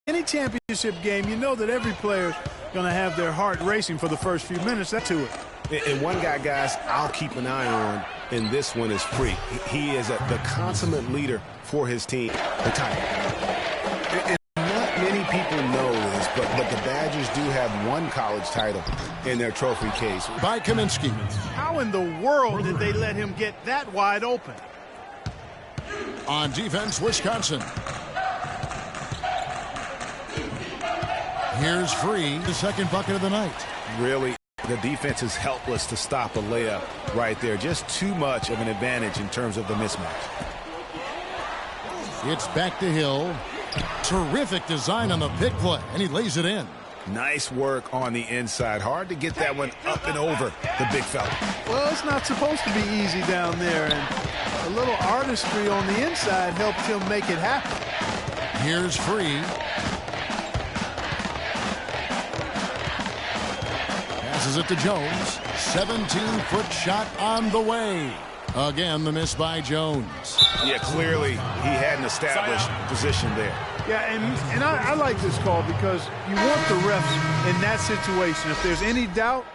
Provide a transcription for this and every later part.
Any championship game, you know that every player's going to have their heart racing for the first few minutes. That's to it. And one guy, guys, I'll keep an eye on in this one is Freak. He is the consummate leader for his team. The title. And not many people know this, but the Badgers do have one college title in their trophy case. By Kaminsky. How in the world did they let him get that wide open? On defense, Wisconsin. Here's Free, the second bucket of the night. Really, the defense is helpless to stop a layup right there. Just too much of an advantage in terms of the mismatch. It's back to Hill. Terrific design on the pick play, and he lays it in. Nice work on the inside. Hard to get that one up and over the big fella. Well, it's not supposed to be easy down there, and a little artistry on the inside helped him make it happen. Here's Free. Passes it to Jones. 17-foot shot on the way. Again, the miss by Jones. Yeah, clearly he had an established position there. Yeah, and I like this call because you want the refs in that situation. If there's any doubt,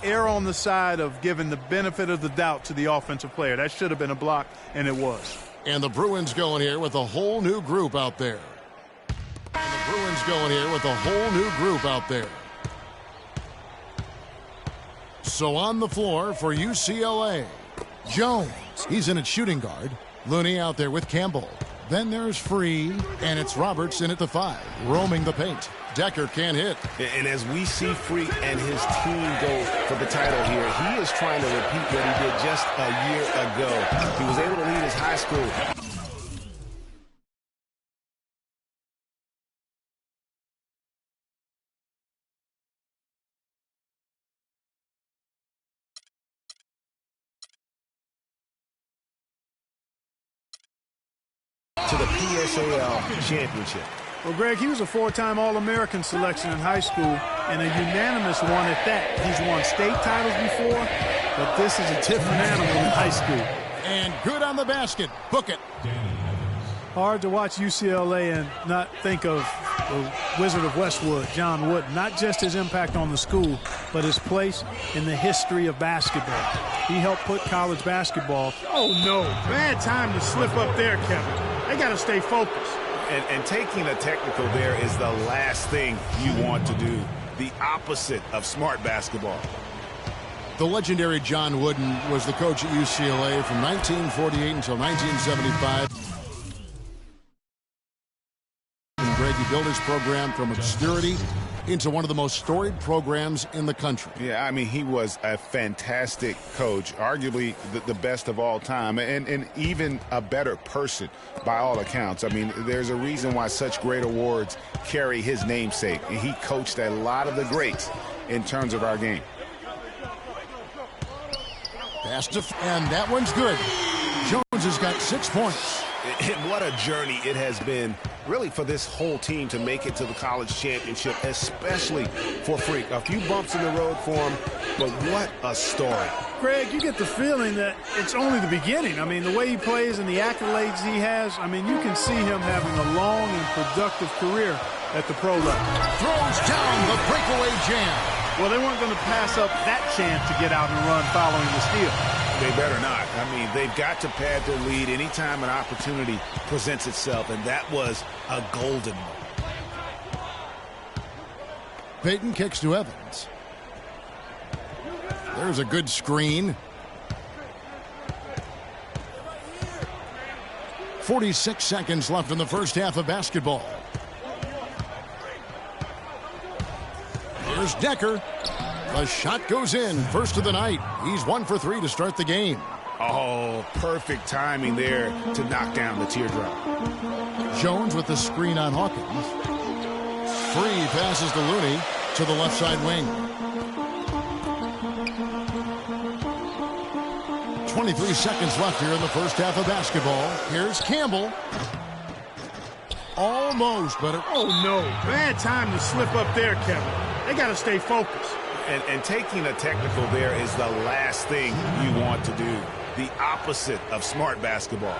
err on the side of giving the benefit of the doubt to the offensive player. That should have been a block, and it was. And the Bruins going here with a whole new group out there. So on the floor for UCLA, Jones. He's in at shooting guard. Looney out there with Campbell. Then there's Free, and it's Roberts in at the 5, roaming the paint. Decker can't hit. And as we see Free and his team go for the title here, he is trying to repeat what he did just a year ago. He was able to lead his high school. To the PSAL championship. Well, Greg, he was a 4-time All-American selection in high school and a unanimous one at that. He's won state titles before, but this is a different animal in high school. And good on the basket. Book it. Hard to watch UCLA and not think of the Wizard of Westwood, John Wooden. Not just his impact on the school, but his place in the history of basketball. He helped put college basketball. Oh, no. Bad time to slip up there, Kevin. They got to stay focused. And taking a technical there is the last thing you want to do. The opposite of smart basketball. The legendary John Wooden was the coach at UCLA from 1948 until 1975. And Greg, he built his program from obscurity into one of the most storied programs in the country. Yeah, I mean, he was a fantastic coach, arguably the best of all time, and even a better person by all accounts. I mean, there's a reason why such great awards carry his namesake, and he coached a lot of the greats in terms of our game. And that one's good. Jones has got 6 points. And what a journey it has been, really, for this whole team to make it to the college championship, especially for Freak. A few bumps in the road for him, but what a story. Greg, you get the feeling that it's only the beginning. I mean, the way he plays and the accolades he has, I mean, you can see him having a long and productive career at the pro level. Throws down the breakaway jam. Well, they weren't going to pass up that chance to get out and run following the steal. They better not. I mean, they've got to pad their lead anytime an opportunity presents itself, and that was a golden one. Peyton kicks to Evans. There's a good screen. 46 seconds left in the first half of basketball. Here's Decker. The shot goes in. First of the night. He's 1 for 3 to start the game. Oh, perfect timing there to knock down the teardrop. Jones with the screen on Hawkins. Free passes to Looney to the left side wing. 23 seconds left here in the first half of basketball. Here's Campbell. Almost, but oh, no. Bad time to slip up there, Kevin. They got to stay focused. And taking a technical there is the last thing you want to do. The opposite of smart basketball.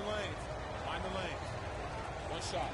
lanes. Find the lanes. One shot.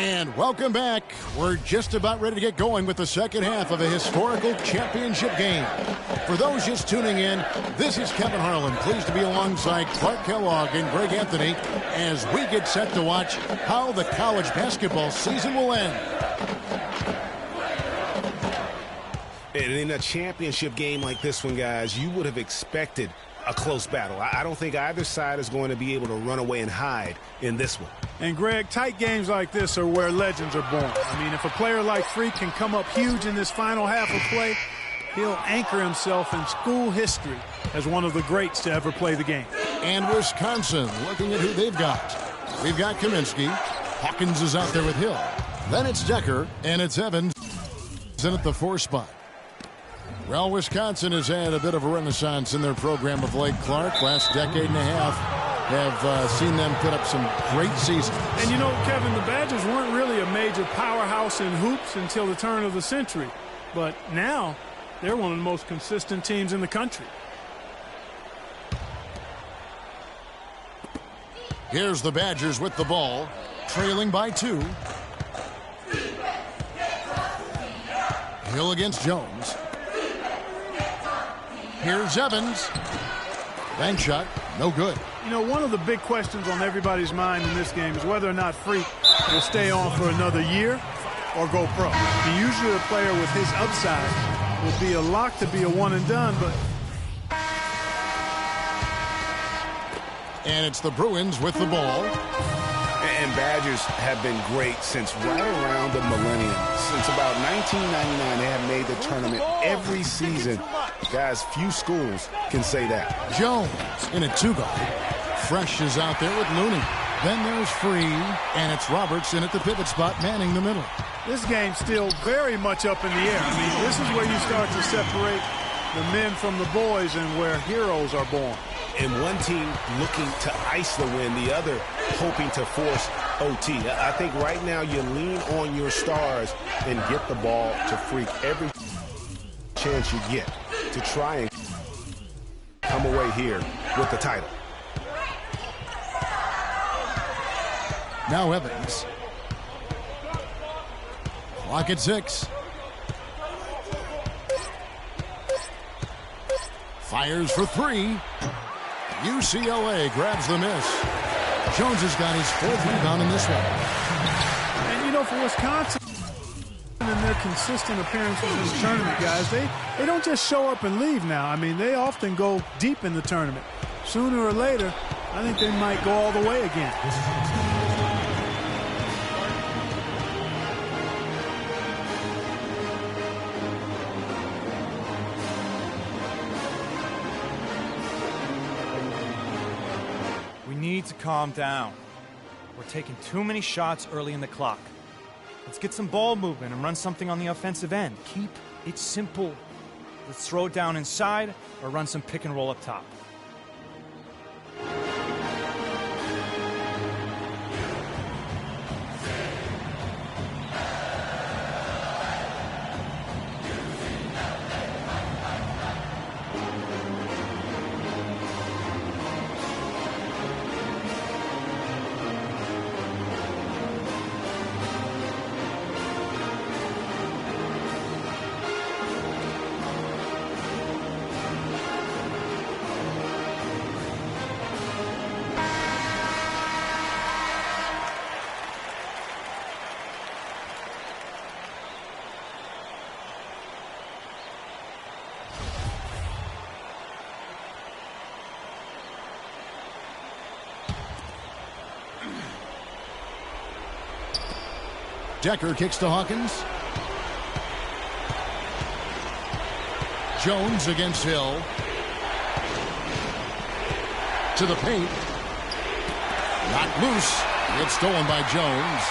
And welcome back. We're just about ready to get going with the second half of a historical championship game. For those just tuning in, this is Kevin Harlan, pleased to be alongside Clark Kellogg and Greg Anthony as we get set to watch how the college basketball season will end. And in a championship game like this one, guys, you would have expected a close battle. I don't think either side is going to be able to run away and hide in this one. And, Greg, tight games like this are where legends are born. I mean, if a player like Freak can come up huge in this final half of play, he'll anchor himself in school history as one of the greats to ever play the game. And Wisconsin, looking at who they've got. We've got Kaminsky. Hawkins is out there with Hill. Then it's Decker, and it's Evans in at the 4 spot. Well, Wisconsin has had a bit of a renaissance in their program of late, Clark. Last decade and a half have seen them put up some great seasons. And, you know, Kevin, the Badgers weren't really a major powerhouse in hoops until the turn of the century. But now they're one of the most consistent teams in the country. Here's the Badgers with the ball, trailing by 2. Hill against Jones. Here's Evans. Bank shot, no good. You know, one of the big questions on everybody's mind in this game is whether or not Freak will stay on for another year or go pro. Usually a player with his upside will be a lock to be a one and done, but... And it's the Bruins with the ball. And Badgers have been great since right around the millennium. Since about 1999, they have made the tournament every season. Guys, few schools can say that. Jones in a 2-guard. Fresh is out there with Looney. Then there's Free, and it's Roberts in at the pivot spot, manning the middle. This game's still very much up in the air. I mean, this is where you start to separate the men from the boys and where heroes are born. And one team looking to ice the win, the other hoping to force OT. I think right now you lean on your stars and get the ball to Freak every chance you get to try and come away here with the title. Now Evans. Clock at 6. Fires for 3. UCLA grabs the miss. Jones has got his 4th rebound in this one. And, you know, for Wisconsin and their consistent appearances in this tournament, guys, they don't just show up and leave now. I mean, they often go deep in the tournament. Sooner or later, I think they might go all the way again. Need to calm down. We're taking too many shots early in the clock. Let's get some ball movement and run something on the offensive end. Keep it simple. Let's throw it down inside or run some pick and roll up top. Decker kicks to Hawkins. Jones against Hill. To the paint. Not loose. It's stolen by Jones.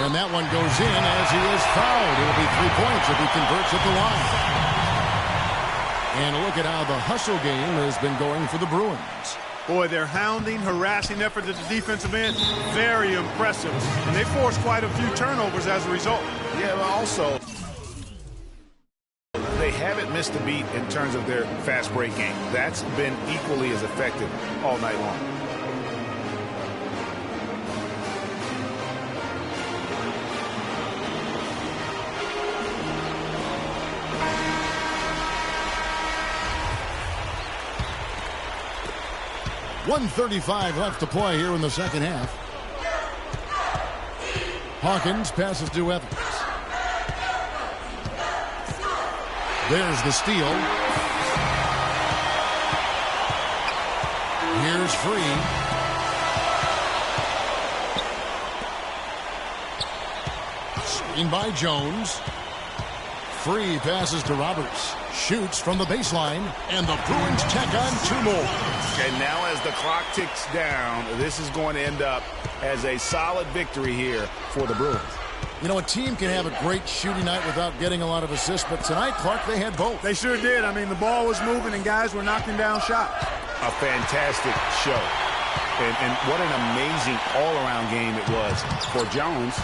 And that one goes in as he is fouled. It'll be 3 points if he converts at the line. And look at how the hustle game has been going for the Bruins. Boy, their hounding, harassing effort at the defensive end, very impressive. And they forced quite a few turnovers as a result. Yeah, but also, they haven't missed a beat in terms of their fast break game. That's been equally as effective all night long. .135 left to play here in the second half. Hawkins passes to Evans. There's the steal. Here's Free. Screen by Jones. Free passes to Roberts. Shoots from the baseline. And the Bruins tack on 2 more. And now as the clock ticks down, this is going to end up as a solid victory here for the Bruins. You know, a team can have a great shooting night without getting a lot of assists, but tonight, Clark, they had both. They sure did. I mean, the ball was moving and guys were knocking down shots. A fantastic show. And what an amazing all-around game it was for Jones.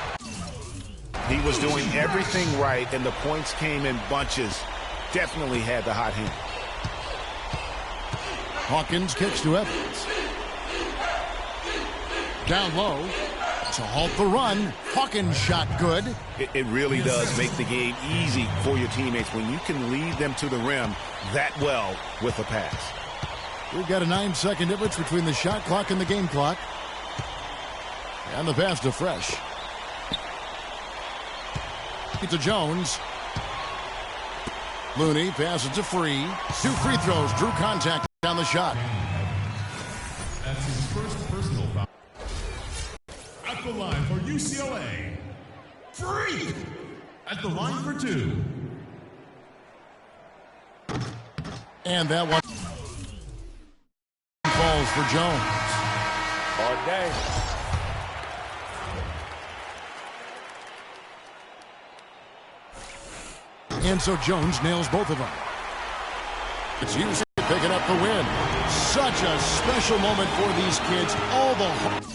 He was doing everything right, and the points came in bunches. Definitely had the hot hand. Hawkins kicks to Evans. Down low. To halt the run. Hawkins shot good. It really does make the game easy for your teammates when you can lead them to the rim that well with a pass. We've got a 9-second difference between the shot clock and the game clock. And the pass to Fresh. To Jones. Looney passes to Free. 2 free throws. Drew contact on the shot. That's his first personal foul. At the line for UCLA. Free! At the line for 2. And that one falls for Jones. Hard day. And so Jones nails both of them. It's UCLA picking up the win. Such a special moment for these kids. All the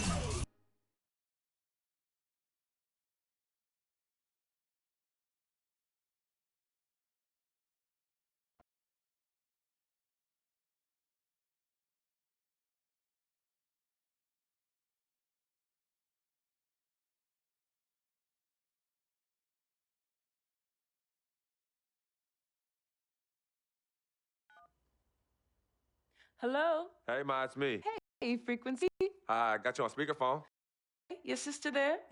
Hello? Hey, Ma, it's me. Hey, Frequency. I got you on speakerphone. Your sister there? Hey,